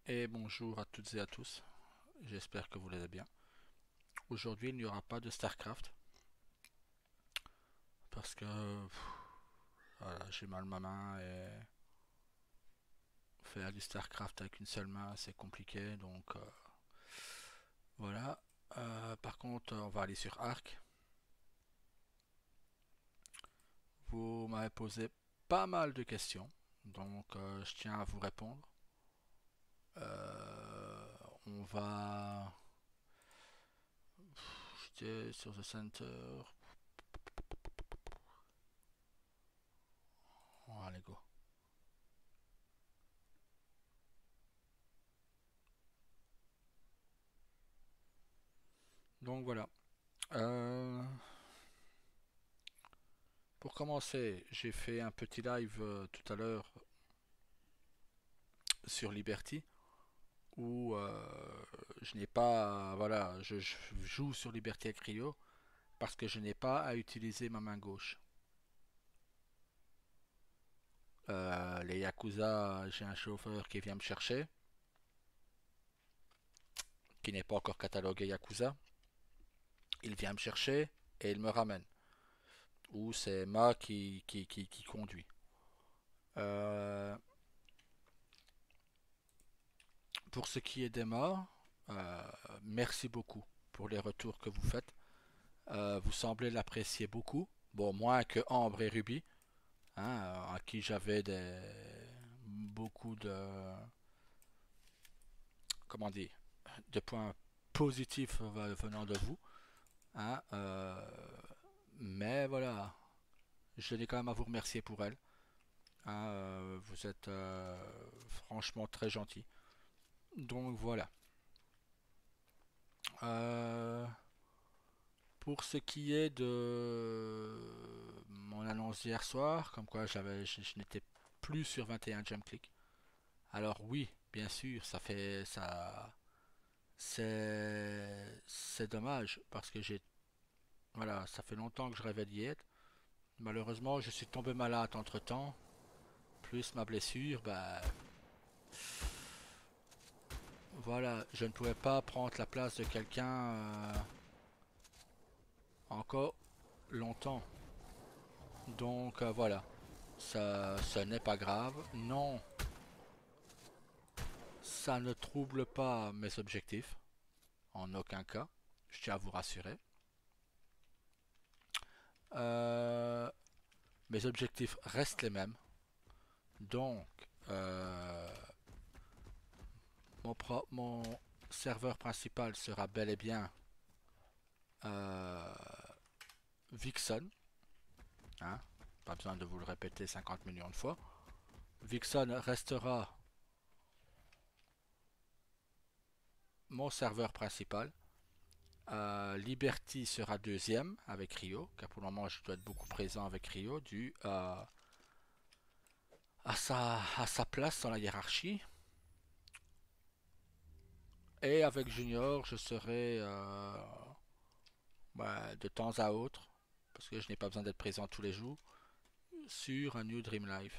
Et bonjour à toutes et à tous, j'espère que vous allez bien. Aujourd'hui il n'y aura pas de StarCraft parce que voilà, j'ai mal ma main et faire du StarCraft avec une seule main c'est compliqué donc voilà. Par contre on va aller sur Arc. Vous m'avez posé pas mal de questions donc je tiens à vous répondre. On va j'étais sur The Center. Allez go. Donc voilà. Euh, Pour commencer, j'ai fait un petit live tout à l'heure sur Liberty où je n'ai pas, voilà, je joue sur Liberty avec Rio parce que je n'ai pas à utiliser ma main gauche. Les Yakuza, j'ai un chauffeur qui vient me chercher, qui n'est pas encore catalogué Yakuza. Il vient me chercher et il me ramène. Ou c'est Ma qui conduit. Euh, pour ce qui est des morts, merci beaucoup pour les retours que vous faites. Vous semblez l'apprécier beaucoup. Bon, moins que Ambre et Ruby, hein, à qui j'avais beaucoup de, comment dire, de points positifs venant de vous. Hein, mais voilà, je tenais quand même à vous remercier pour elle. Hein, vous êtes franchement très gentil. Donc voilà. Euh, pour ce qui est de mon annonce hier soir, comme quoi je n'étais plus sur 21 Jump Click. Alors oui, bien sûr, c'est dommage parce que voilà, ça fait longtemps que je rêvais d'y être. Malheureusement, je suis tombé malade entre-temps, plus ma blessure, bah voilà, je ne pouvais pas prendre la place de quelqu'un encore longtemps. Donc voilà, ça n'est pas grave. Non, ça ne trouble pas mes objectifs, en aucun cas. Je tiens à vous rassurer. Euh, Mes objectifs restent les mêmes. Donc, mon serveur principal sera bel et bien euh, Vixen. Hein, pas besoin de vous le répéter 50 millions de fois. Vixen restera mon serveur principal. Liberty sera deuxième avec Rio, car pour le moment je dois être beaucoup présent avec Rio dû à sa place dans la hiérarchie. Et avec Junior, je serai de temps à autre, parce que je n'ai pas besoin d'être présent tous les jours, sur un New Dream Live.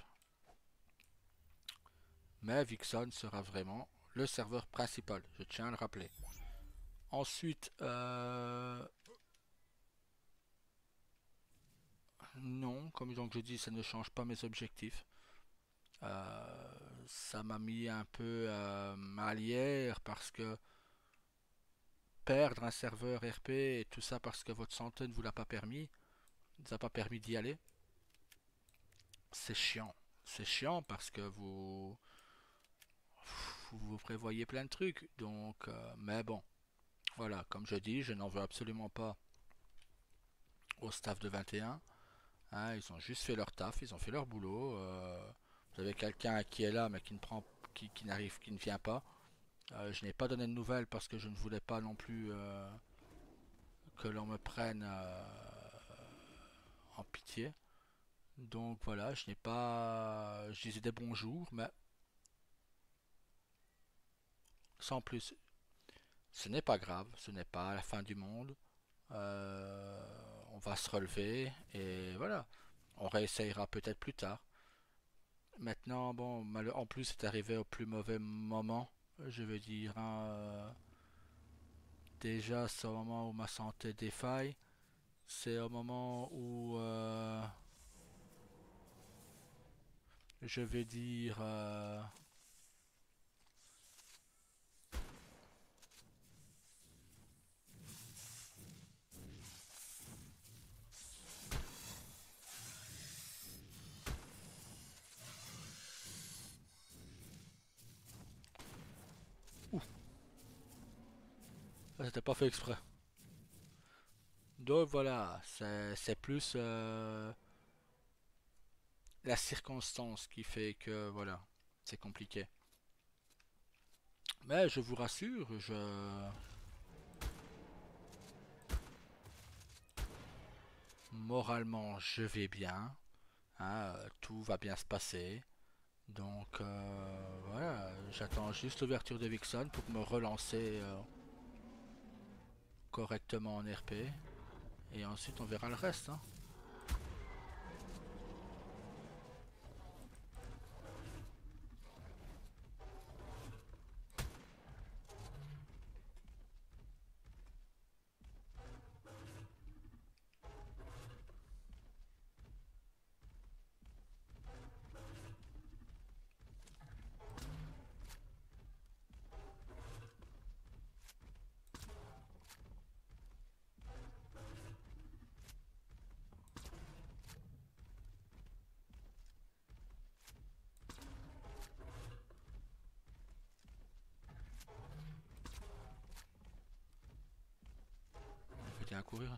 Mais Vixen sera vraiment le serveur principal, je tiens à le rappeler. Ensuite, non, comme donc je dis, ça ne change pas mes objectifs. Ça m'a mis un peu mal hier parce que perdre un serveur RP et tout ça parce que votre santé ne vous l'a pas permis, ne vous a pas permis d'y aller, c'est chiant. C'est chiant parce que vous prévoyez plein de trucs. Donc, mais bon, voilà, comme je dis, je n'en veux absolument pas au staff de 21. Hein, ils ont juste fait leur taf, ils ont fait leur boulot. Vous avez quelqu'un qui est là mais qui ne prend, qui n'arrive, qui ne vient pas. Je n'ai pas donné de nouvelles parce que je ne voulais pas non plus que l'on me prenne en pitié. Donc voilà, je n'ai pas. Je disais des bonjours, mais sans plus. Ce n'est pas grave, ce n'est pas la fin du monde. On va se relever et voilà. On réessayera peut-être plus tard. Maintenant, bon, en plus, c'est arrivé au plus mauvais moment. je vais dire, hein, déjà, c'est au moment où ma santé défaille. C'est au moment où je vais dire c'était pas fait exprès. Donc voilà, c'est plus la circonstance qui fait que voilà, c'est compliqué. Mais je vous rassure, moralement je vais bien, hein, tout va bien se passer. Donc voilà, j'attends juste l'ouverture de Vixen pour me relancer correctement en RP. Et ensuite on verra le reste, hein. On peut bien courir.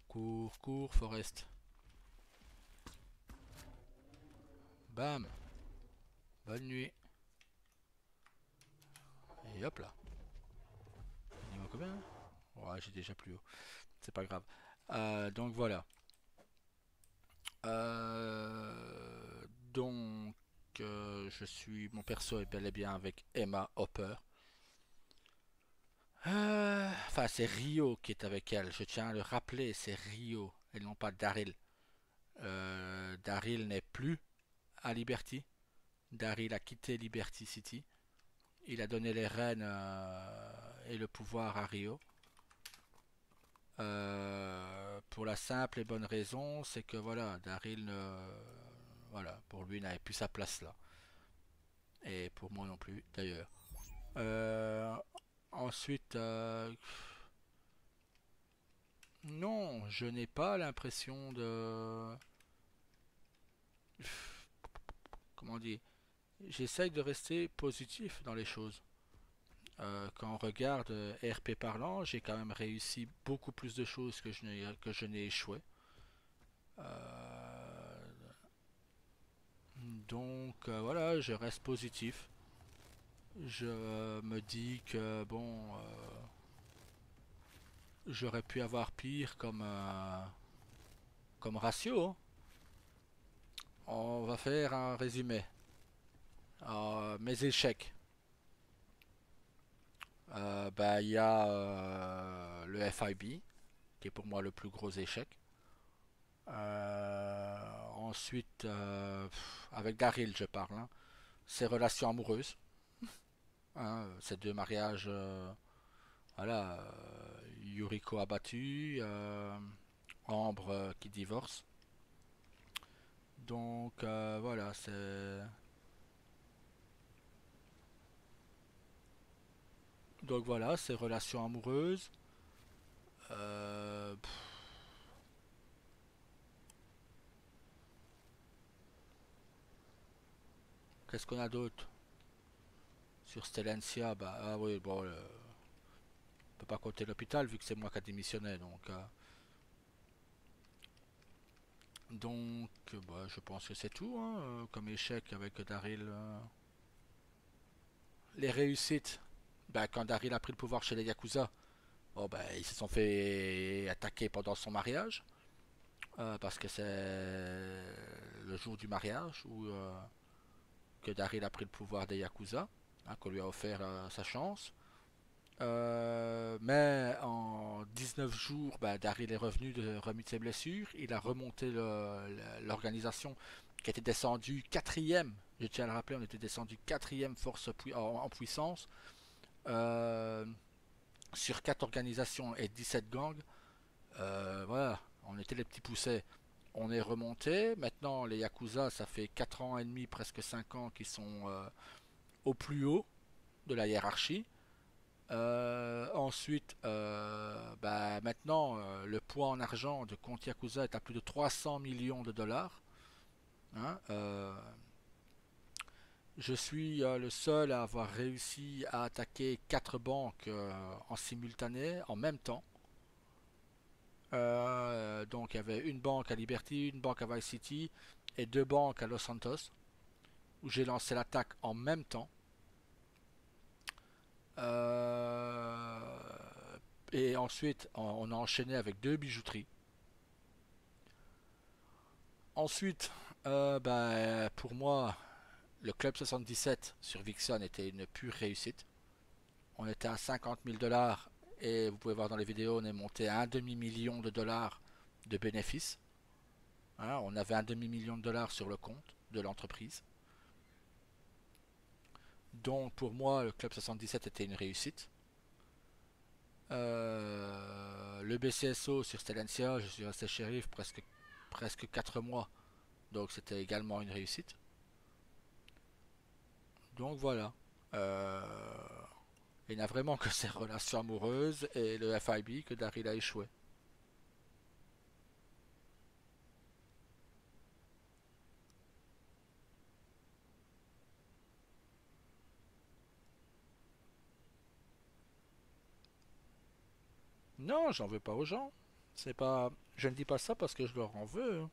Cours, cours, Forest. Bam. Bonne nuit. Et hop là. Niveau combien? Ouais, j'ai déjà plus haut. C'est pas grave. Donc voilà. Donc je suis. Mon perso est bel et bien avec Emma Hopper. Enfin, c'est Rio qui est avec elle. Je tiens à le rappeler, c'est Rio et non pas Daryl. Daryl n'est plus à Liberty. Daryl a quitté Liberty City. Il a donné les rênes et le pouvoir à Rio. Pour la simple et bonne raison, c'est que voilà, Daryl, voilà, pour lui, n'avait plus sa place là. Et pour moi non plus, d'ailleurs. Euh, ensuite, non, je n'ai pas l'impression de... Comment dire? J'essaye de rester positif dans les choses. Quand on regarde RP parlant, j'ai quand même réussi beaucoup plus de choses que je n'ai échoué. Donc voilà, je reste positif. Je me dis que bon, j'aurais pu avoir pire comme ratio, hein. On va faire un résumé. Mes échecs. Bah, il y a le FIB, qui est pour moi le plus gros échec. Ensuite, avec Daryl, je parle, hein. Ses relations amoureuses, hein, ces deux mariages, voilà, Yuriko abattu, Ambre qui divorce. Donc voilà, c'est donc voilà, ces relations amoureuses. Pff, qu'est-ce qu'on a d'autre sur Stellencia? Bah ah oui, bon, on peut pas compter l'hôpital vu que c'est moi qui a démissionné, donc bah, je pense que c'est tout, hein, comme échec avec Daryl. Les réussites, bah, quand Daryl a pris le pouvoir chez les Yakuza, bon, bah, ils se sont fait attaquer pendant son mariage. Parce que c'est le jour du mariage où que Daryl a pris le pouvoir des Yakuza, hein, qu'on lui a offert sa chance. Mais en 19 jours, bah, Daryl est revenu remis de ses blessures. Il a remonté l'organisation qui était descendue quatrième. Je tiens à le rappeler, on était descendu quatrième force en puissance. Euh, sur 4 organisations et 17 gangs. Voilà, on était les petits poussets. On est remonté. Maintenant, les Yakuza, ça fait 4 ans et demi, presque 5 ans qu'ils sont au plus haut de la hiérarchie. Ensuite, bah, maintenant, le poids en argent de compte Yakuza est à plus de 300 millions de dollars. Hein. Je suis le seul à avoir réussi à attaquer 4 banques en simultané, en même temps. Donc il y avait une banque à Liberty, une banque à Vice City et 2 banques à Los Santos, où j'ai lancé l'attaque en même temps. Euh, et ensuite, on a enchaîné avec 2 bijouteries. Ensuite, pour moi, le Club 77 sur Vixen était une pure réussite. On était à 50 000 dollars et vous pouvez voir dans les vidéos, on est monté à un demi-million de dollars de bénéfices. Hein, on avait un demi-million de dollars sur le compte de l'entreprise. Donc pour moi, le Club 77 était une réussite. Le BCSO sur Stellantia, je suis resté shérif presque 4 mois. Donc c'était également une réussite. Donc voilà. Euh, il n'y a vraiment que ces relations amoureuses et le FIB que Daryl a échoué. Non, j'en veux pas aux gens. C'est pas. Je ne dis pas ça parce que je leur en veux. Hein.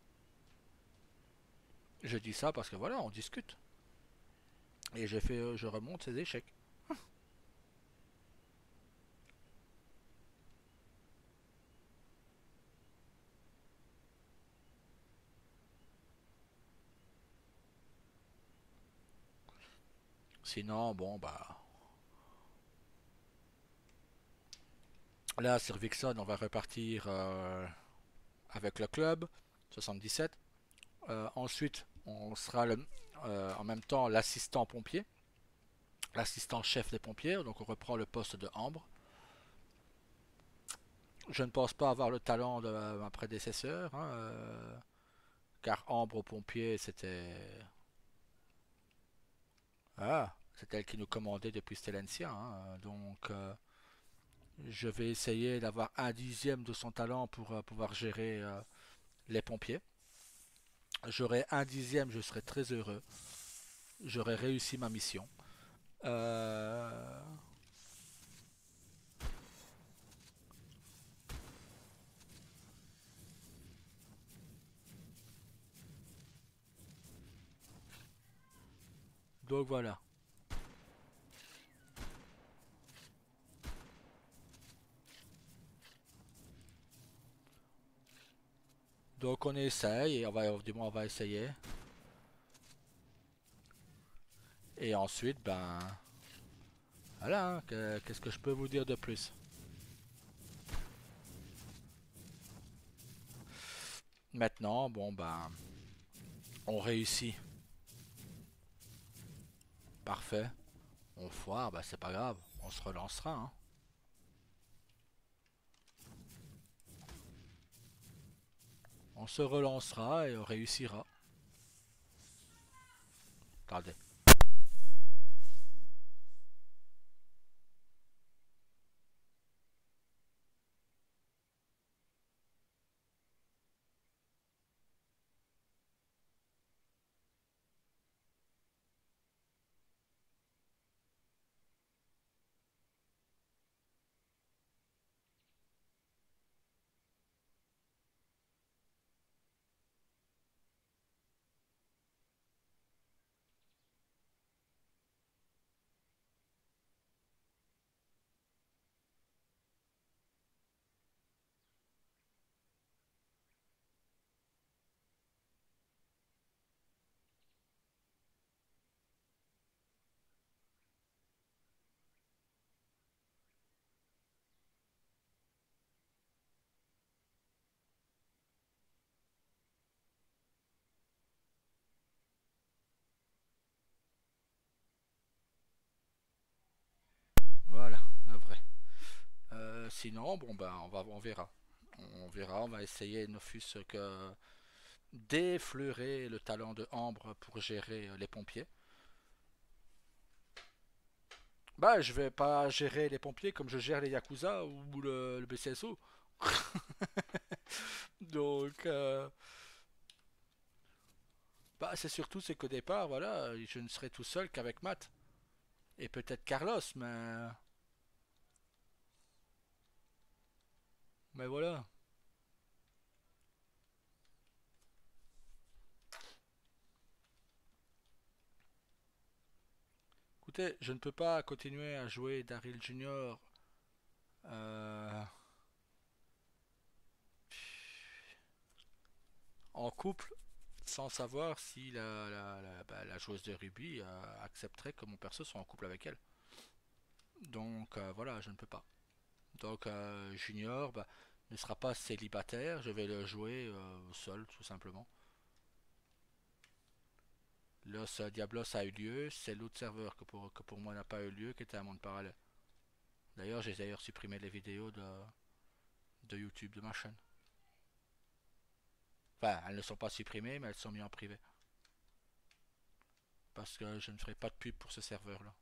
Je dis ça parce que voilà, on discute. Et je remonte ces échecs. Sinon, bon bah. Là, sur Vixen, on va repartir avec le club 77. Ensuite, on sera en même temps l'assistant pompier, l'assistant chef des pompiers. Donc, on reprend le poste de Ambre. Je ne pense pas avoir le talent de ma prédécesseur, hein, car Ambre aux pompiers, c'était elle qui nous commandait depuis Stellentia. Hein. Donc, je vais essayer d'avoir un dixième de son talent pour pouvoir gérer les pompiers. J'aurai un dixième, je serai très heureux. J'aurai réussi ma mission. Euh, donc voilà. Donc on essaye et du moins on va essayer. Et ensuite, ben voilà, hein, qu'est-ce que je peux vous dire de plus? Maintenant, bon ben, on réussit, parfait. On foire, ben c'est pas grave, on se relancera. Hein. On se relancera et on réussira. Attendez. sinon, bon ben on verra. On verra, on va essayer ne fût-ce que d'effleurer le talent de Ambre pour gérer les pompiers. Bah, je vais pas gérer les pompiers comme je gère les Yakuza ou le BCSO. Donc, bah, c'est surtout c'est qu'au départ, voilà, je ne serai tout seul qu'avec Matt. Et peut-être Carlos, mais voilà. Écoutez, je ne peux pas continuer à jouer Daryl Junior euh, en couple sans savoir si la joueuse de rugby accepterait que mon perso soit en couple avec elle. Donc voilà, je ne peux pas. Donc Junior bah, ne sera pas célibataire, je vais le jouer seul tout simplement. Los Diablos a eu lieu, c'est l'autre serveur que pour moi n'a pas eu lieu, qui était un monde parallèle. D'ailleurs, j'ai d'ailleurs supprimé les vidéos de YouTube de ma chaîne. Enfin, elles ne sont pas supprimées, mais elles sont mises en privé. Parce que je ne ferai pas de pub pour ce serveur-là.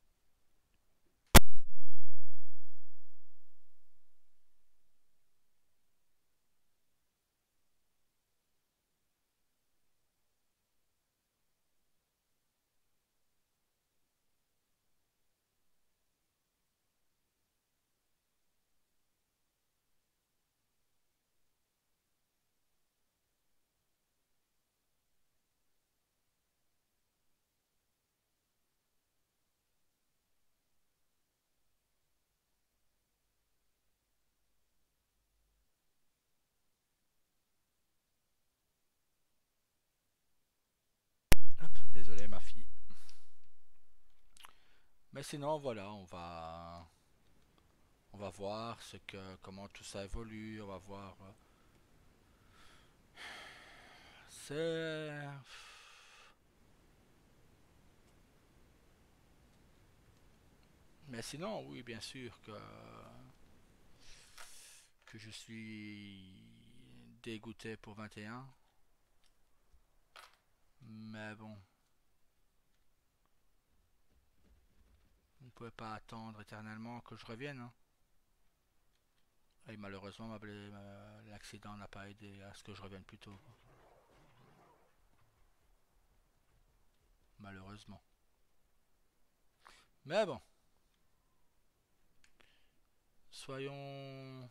Hop, désolé ma fille. Mais sinon, voilà, on va voir comment tout ça évolue. On va voir. C'est. Mais sinon, oui, bien sûr que je suis dégoûté pour 21. Mais bon, on ne pouvait pas attendre éternellement que je revienne, hein. Et malheureusement, l'accident n'a pas aidé à ce que je revienne plus tôt. Malheureusement. Mais bon, soyons,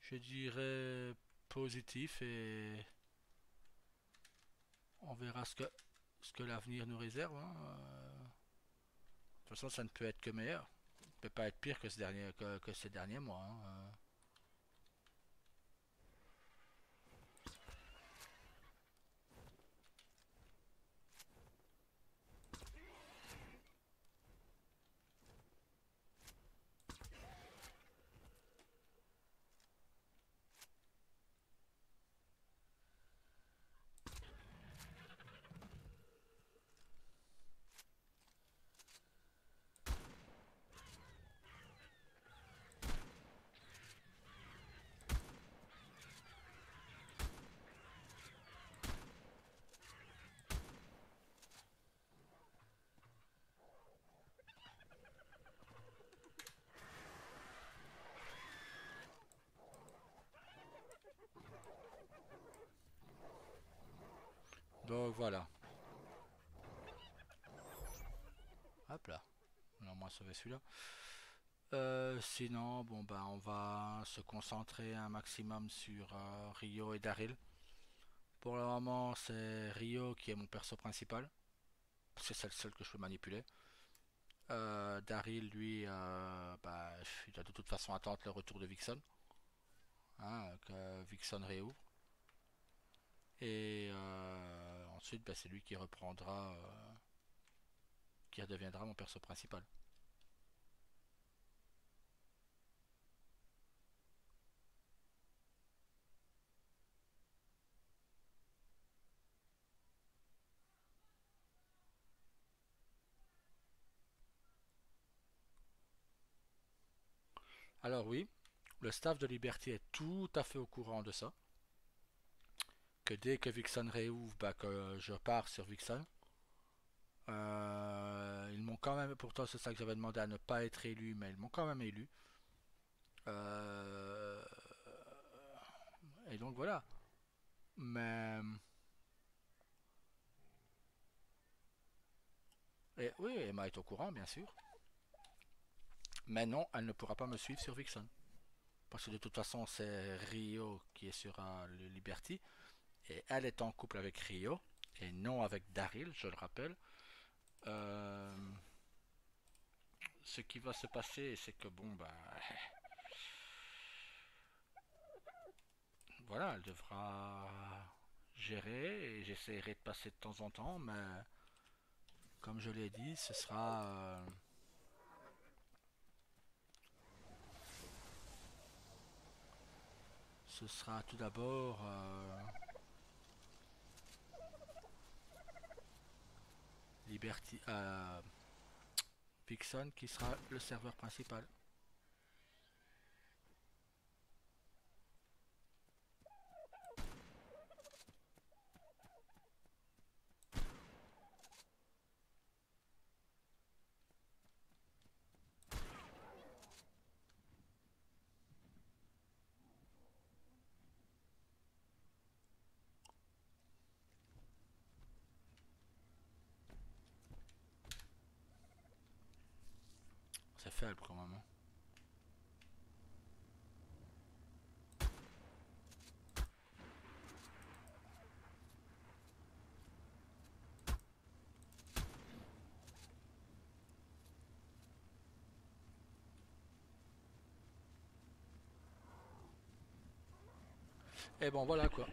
je dirais, positifs et on verra ce que l'avenir nous réserve, hein. De toute façon, ça ne peut être que meilleur. Ça ne peut pas être pire que ces derniers mois, hein. Donc voilà. Hop là. On a au moins sauvé celui-là. Sinon, bon ben, on va se concentrer un maximum sur Rio et Daryl. Pour le moment, c'est Rio qui est mon perso principal. C'est le seul que je peux manipuler. Daryl, lui, bah, il doit de toute façon attendre le retour de Vixen, hein, que Vixen réouvre. Et ensuite, bah, c'est lui qui reprendra, qui redeviendra mon perso principal. Alors oui, le staff de Liberty est tout à fait au courant de ça. Que dès que Vixen réouvre, bah, que je pars sur Vixen. Ils m'ont quand même, pourtant c'est ça que j'avais demandé à ne pas être élu, mais ils m'ont quand même élu. Euh, et donc voilà. Mais oui, Emma est au courant, bien sûr. Mais non, elle ne pourra pas me suivre sur Vixen. Parce que de toute façon, c'est Rio qui est sur le Liberty. Et elle est en couple avec Rio. Et non avec Daryl, je le rappelle. Euh, Ce qui va se passer, c'est que bon, bah. Voilà, elle devra gérer. Et j'essaierai de passer de temps en temps. Mais comme je l'ai dit, ce sera tout d'abord Liberty. Vixen qui sera le serveur principal. C'est faible quand même, hein. Et bon, voilà quoi.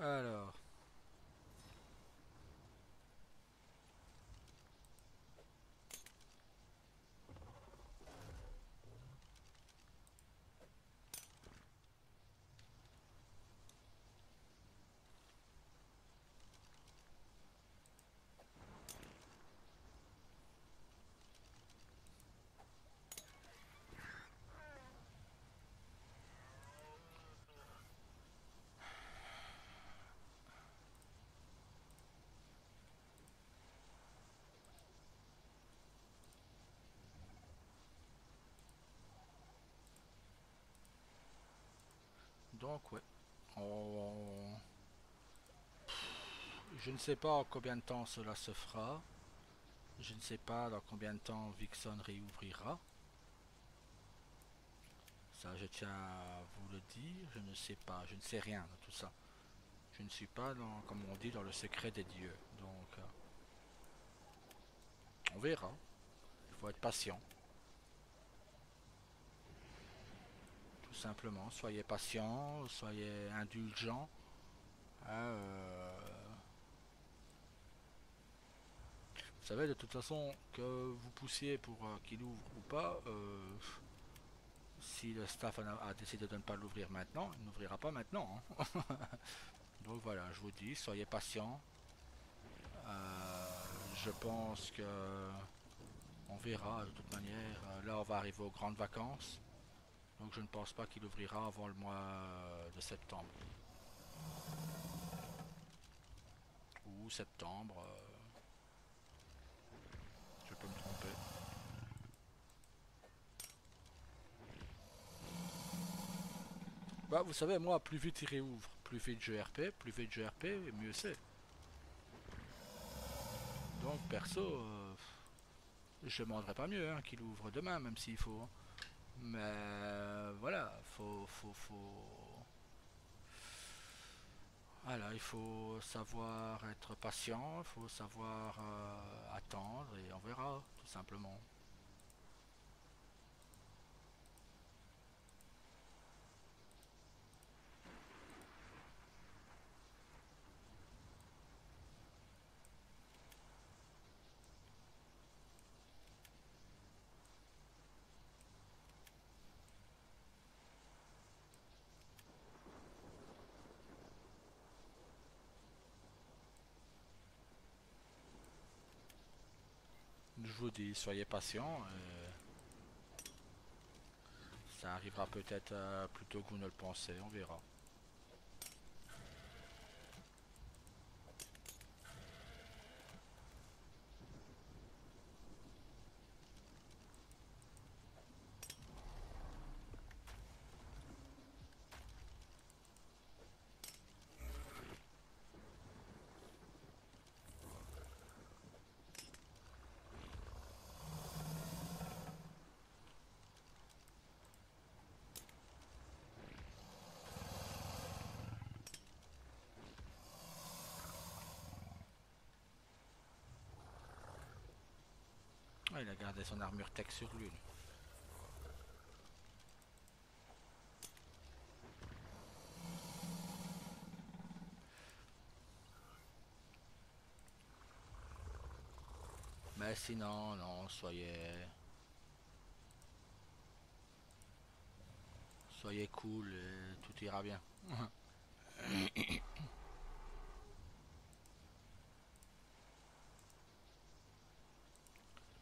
Alors, donc ouais. On- Je ne sais pas en combien de temps cela se fera. Je ne sais pas dans combien de temps Vixen réouvrira. Ça, je tiens à vous le dire. Je ne sais pas. Je ne sais rien de tout ça. Je ne suis pas dans, comme on dit, dans le secret des dieux. Donc, on verra. Il faut être patient. Tout simplement. Soyez patient. Soyez indulgent. Hein, vous savez, de toute façon, que vous poussiez pour qu'il ouvre ou pas, si le staff a décidé de ne pas l'ouvrir maintenant, il n'ouvrira pas maintenant, hein. Donc voilà, je vous dis, soyez patient. Je pense que on verra de toute manière. Là, on va arriver aux grandes vacances. Donc je ne pense pas qu'il ouvrira avant le mois de septembre. Ou septembre, je peux me tromper. Bah, vous savez, moi, plus vite il réouvre, plus vite je RP, plus vite je RP, mieux c'est. Donc perso, je demanderais pas mieux hein, qu'il ouvre demain, même s'il faut, hein. Mais voilà, faut. Voilà, il faut savoir être patient, il faut savoir attendre et on verra, tout simplement. Je vous dis, soyez patient, ça arrivera peut-être plus tôt que vous ne le pensez, on verra. Ouais, il a gardé son armure tech sur lui. Mais sinon, non, soyez cool et tout ira bien.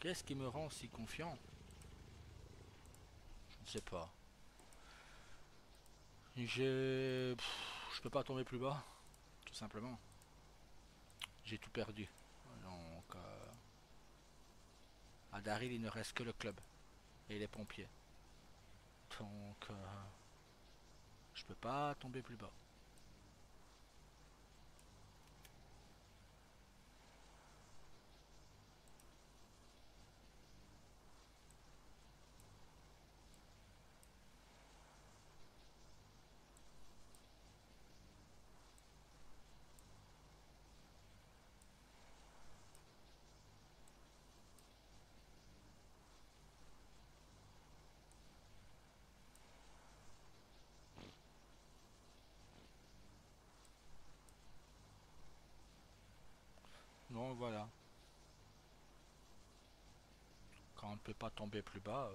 Qu'est-ce qui me rend si confiant? Je ne sais pas. Je peux pas tomber plus bas, tout simplement. J'ai tout perdu. Donc, à Daryl, il ne reste que le club et les pompiers. Donc, je peux pas tomber plus bas. Donc voilà, quand on ne peut pas tomber plus bas,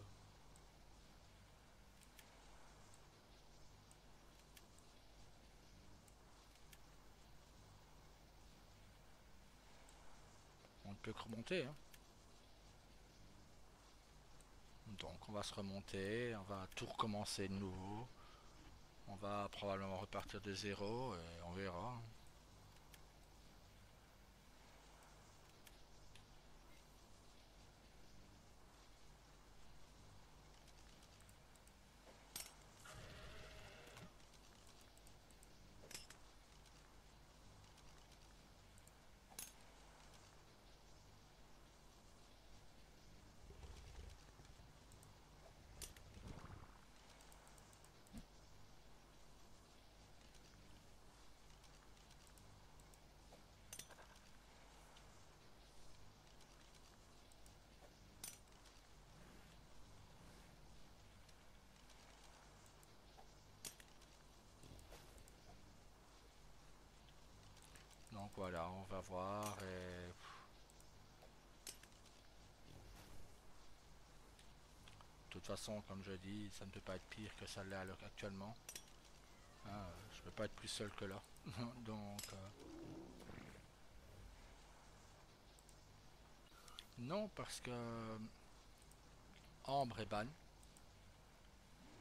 on ne peut que remonter, hein. Donc on va se remonter, on va tout recommencer de nouveau. On va probablement repartir de zéro et on verra. Donc voilà, on va voir et de toute façon, comme je dis, ça ne peut pas être pire que ça l'est à l'heure actuellement. Hein, je peux pas être plus seul que là. Donc non, parce que Ambre est ban,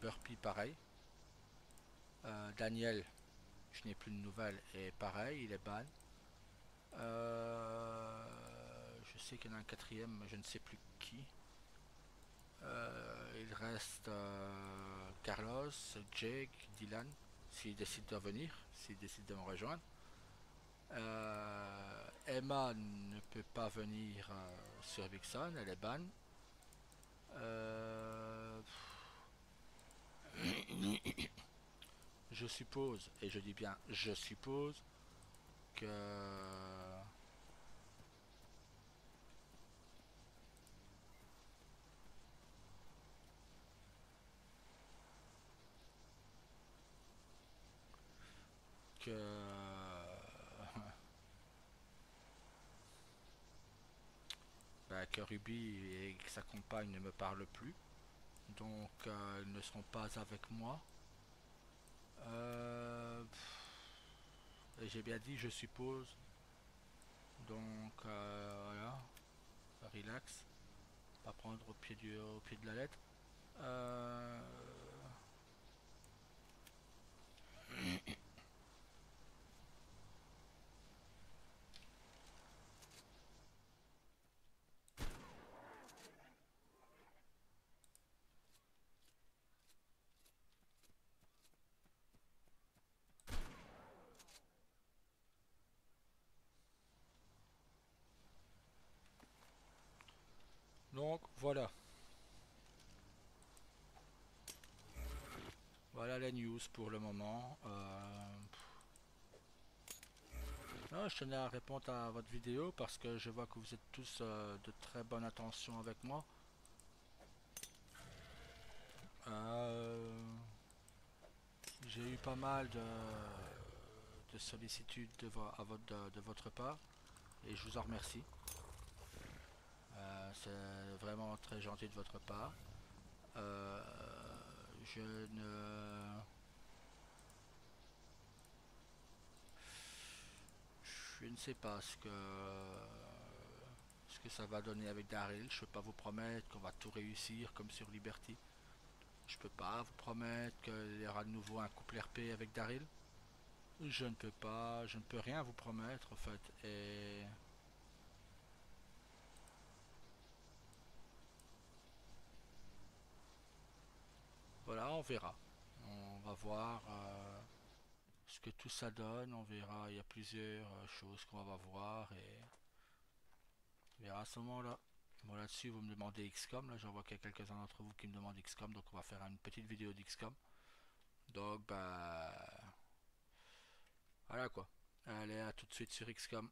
Burpee pareil, Daniel, je n'ai plus de nouvelles et pareil, il est ban. Je sais qu'il y en a un quatrième, mais je ne sais plus qui. Il reste Carlos, Jake, Dylan, s'il décide de venir, s'il décide de me rejoindre. Emma ne peut pas venir sur Vixen, elle est ban. Euh, je suppose, et je dis bien je suppose, euh, que bah, que Ruby et sa compagne ne me parlent plus, donc ils ne seront pas avec moi. Et j'ai bien dit, je suppose. Donc voilà, relax, pas prendre au pied de la lettre. Euh, donc voilà, voilà les news pour le moment. Non, je tenais à répondre à votre vidéo parce que je vois que vous êtes tous de très bonne intention avec moi. Euh, j'ai eu pas mal de sollicitudes de votre part et je vous en remercie. C'est vraiment très gentil de votre part. Euh, je ne... Je ne sais pas ce que ça va donner avec Daryl. Je peux pas vous promettre qu'on va tout réussir comme sur Liberty. Je peux pas vous promettre qu'il y aura de nouveau un couple RP avec Daryl. Je ne peux pas, je ne peux rien vous promettre en fait. Et voilà, on verra. On va voir ce que tout ça donne. On verra. Il y a plusieurs choses qu'on va voir et on verra à ce moment-là. Bon là-dessus, vous me demandez XCOM. Là, j'en vois qu'il y a quelques-uns d'entre vous qui me demandent XCOM, donc on va faire une petite vidéo d'XCOM. Donc bah voilà quoi. Allez, à tout de suite sur XCOM.